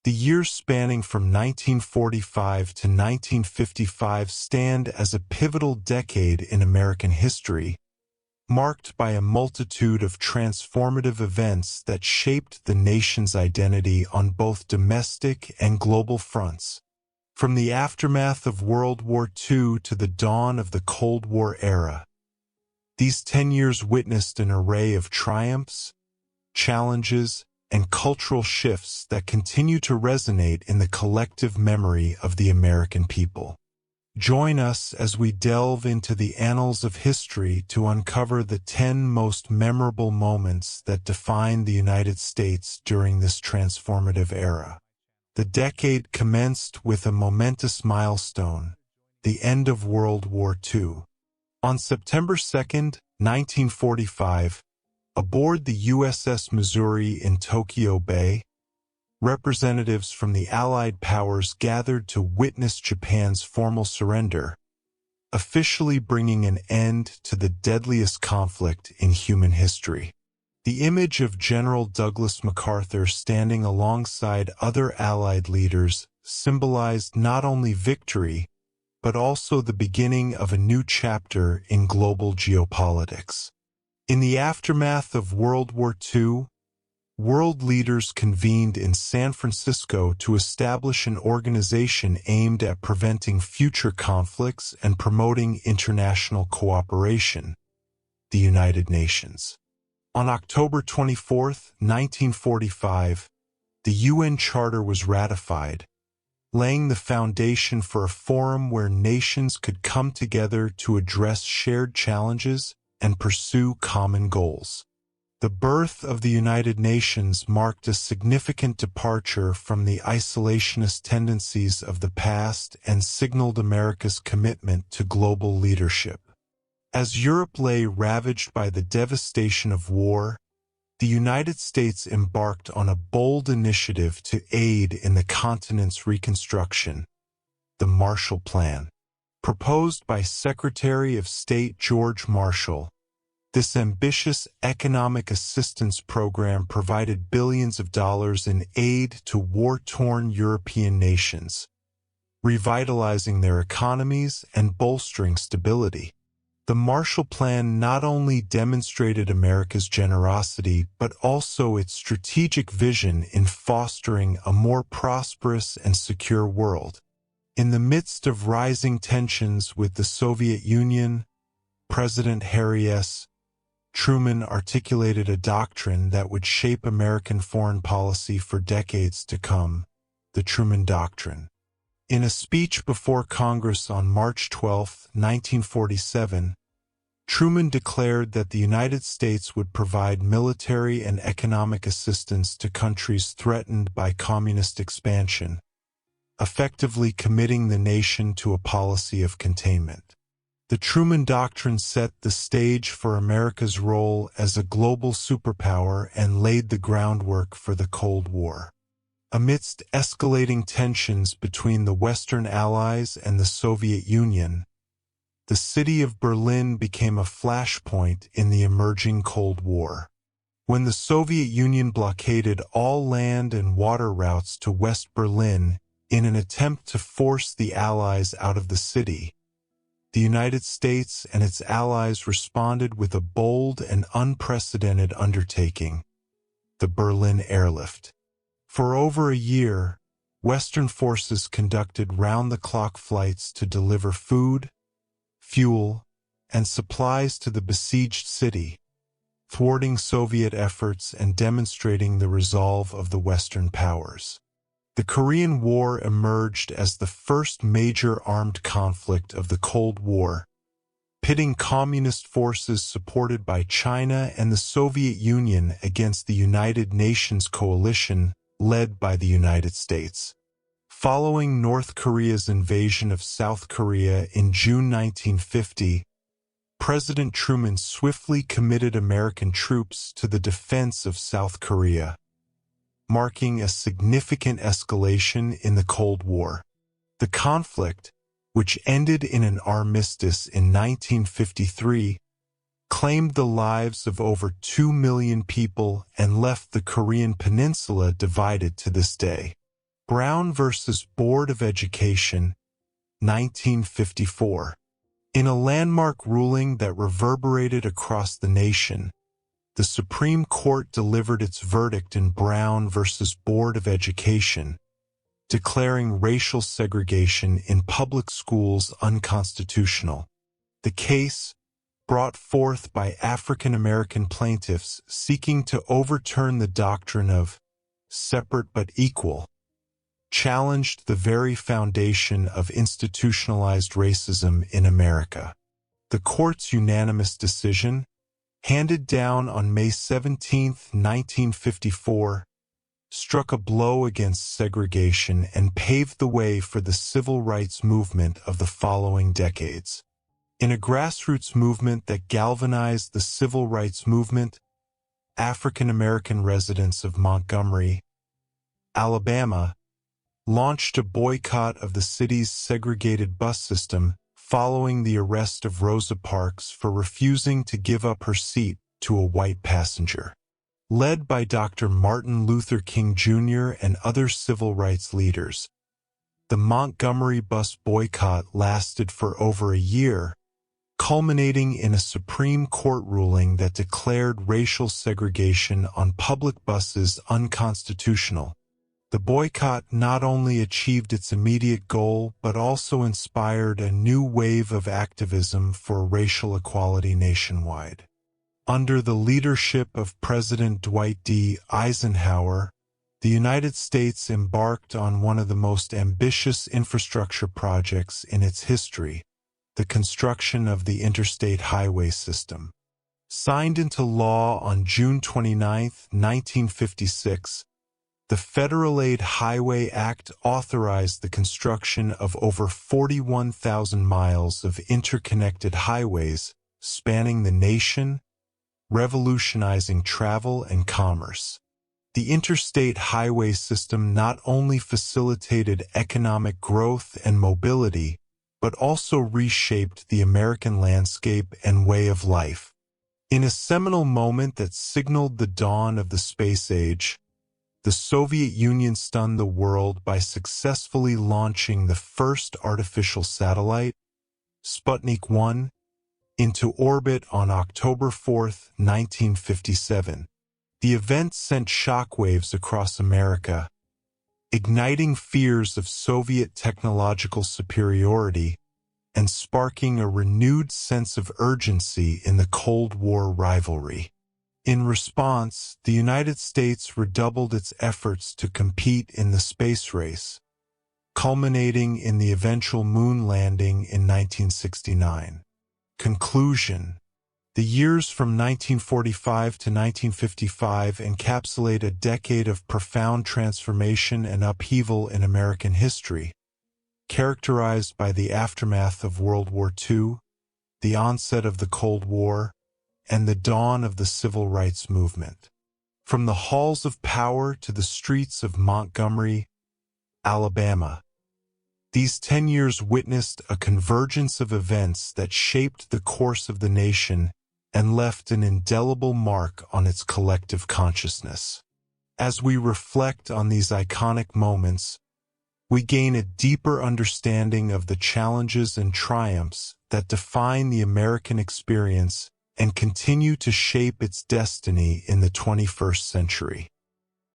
The years spanning from 1945 to 1955 stand as a pivotal decade in American history, marked by a multitude of transformative events that shaped the nation's identity on both domestic and global fronts. From the aftermath of World War II to the dawn of the Cold War era, these 10 years witnessed an array of triumphs, challenges, and cultural shifts that continue to resonate in the collective memory of the American people. Join us as we delve into the annals of history to uncover the 10 most memorable moments that define the United States during this transformative era. The decade commenced with a momentous milestone, the end of World War II. On September 2, 1945, aboard the USS Missouri in Tokyo Bay, representatives from the Allied powers gathered to witness Japan's formal surrender, officially bringing an end to the deadliest conflict in human history. The image of General Douglas MacArthur standing alongside other Allied leaders symbolized not only victory, but also the beginning of a new chapter in global geopolitics. In the aftermath of World War II, world leaders convened in San Francisco to establish an organization aimed at preventing future conflicts and promoting international cooperation, the United Nations. On October 24, 1945, the UN Charter was ratified, laying the foundation for a forum where nations could come together to address shared challenges and pursue common goals. The birth of the United Nations marked a significant departure from the isolationist tendencies of the past and signaled America's commitment to global leadership. As Europe lay ravaged by the devastation of war, the United States embarked on a bold initiative to aid in the continent's reconstruction, the Marshall Plan. Proposed by Secretary of State George Marshall, this ambitious economic assistance program provided billions of dollars in aid to war-torn European nations, revitalizing their economies and bolstering stability. The Marshall Plan not only demonstrated America's generosity, but also its strategic vision in fostering a more prosperous and secure world. In the midst of rising tensions with the Soviet Union, President Harry S. Truman articulated a doctrine that would shape American foreign policy for decades to come, the Truman Doctrine. In a speech before Congress on March 12, 1947, Truman declared that the United States would provide military and economic assistance to countries threatened by communist expansion, effectively committing the nation to a policy of containment. The Truman Doctrine set the stage for America's role as a global superpower and laid the groundwork for the Cold War. Amidst escalating tensions between the Western Allies and the Soviet Union, the city of Berlin became a flashpoint in the emerging Cold War. When the Soviet Union blockaded all land and water routes to West Berlin in an attempt to force the Allies out of the city, the United States and its allies responded with a bold and unprecedented undertaking, the Berlin Airlift. For over a year, Western forces conducted round-the-clock flights to deliver food, fuel, and supplies to the besieged city, thwarting Soviet efforts and demonstrating the resolve of the Western powers. The Korean War emerged as the first major armed conflict of the Cold War, pitting communist forces supported by China and the Soviet Union against the United Nations coalition led by the United States. Following North Korea's invasion of South Korea in June 1950, President Truman swiftly committed American troops to the defense of South Korea, marking a significant escalation in the Cold War. The conflict, which ended in an armistice in 1953, claimed the lives of over 2 million people and left the Korean peninsula divided to this day. Brown versus Board of Education, 1954. In a landmark ruling that reverberated across the nation, the Supreme Court delivered its verdict in Brown versus Board of Education, declaring racial segregation in public schools unconstitutional. The case, brought forth by African American plaintiffs seeking to overturn the doctrine of separate but equal, challenged the very foundation of institutionalized racism in America. The court's unanimous decision, handed down on May 17, 1954, struck a blow against segregation and paved the way for the civil rights movement of the following decades. In a grassroots movement that galvanized the civil rights movement, African American residents of Montgomery, Alabama, launched a boycott of the city's segregated bus system following the arrest of Rosa Parks for refusing to give up her seat to a white passenger. Led by Dr. Martin Luther King Jr. and other civil rights leaders, the Montgomery bus boycott lasted for over a year, culminating in a Supreme Court ruling that declared racial segregation on public buses unconstitutional. The boycott not only achieved its immediate goal but also inspired a new wave of activism for racial equality nationwide. Under the leadership of President Dwight D. Eisenhower, the United States embarked on one of the most ambitious infrastructure projects in its history, the construction of the interstate highway system. Signed into law on June 29, 1956, the Federal Aid Highway Act authorized the construction of over 41,000 miles of interconnected highways spanning the nation, revolutionizing travel and commerce. The interstate highway system not only facilitated economic growth and mobility, but also reshaped the American landscape and way of life. In a seminal moment that signaled the dawn of the space age, the Soviet Union stunned the world by successfully launching the first artificial satellite, Sputnik 1, into orbit on October 4, 1957. The event sent shockwaves across America, igniting fears of Soviet technological superiority and sparking a renewed sense of urgency in the Cold War rivalry. In response, the United States redoubled its efforts to compete in the space race, culminating in the eventual moon landing in 1969. Conclusion: the years from 1945 to 1955 encapsulate a decade of profound transformation and upheaval in American history, characterized by the aftermath of World War II, the onset of the Cold War, and the dawn of the civil rights movement. From the halls of power to the streets of Montgomery, Alabama, these 10 years witnessed a convergence of events that shaped the course of the nation and left an indelible mark on its collective consciousness. As we reflect on these iconic moments, we gain a deeper understanding of the challenges and triumphs that define the American experience and continue to shape its destiny in the 21st century.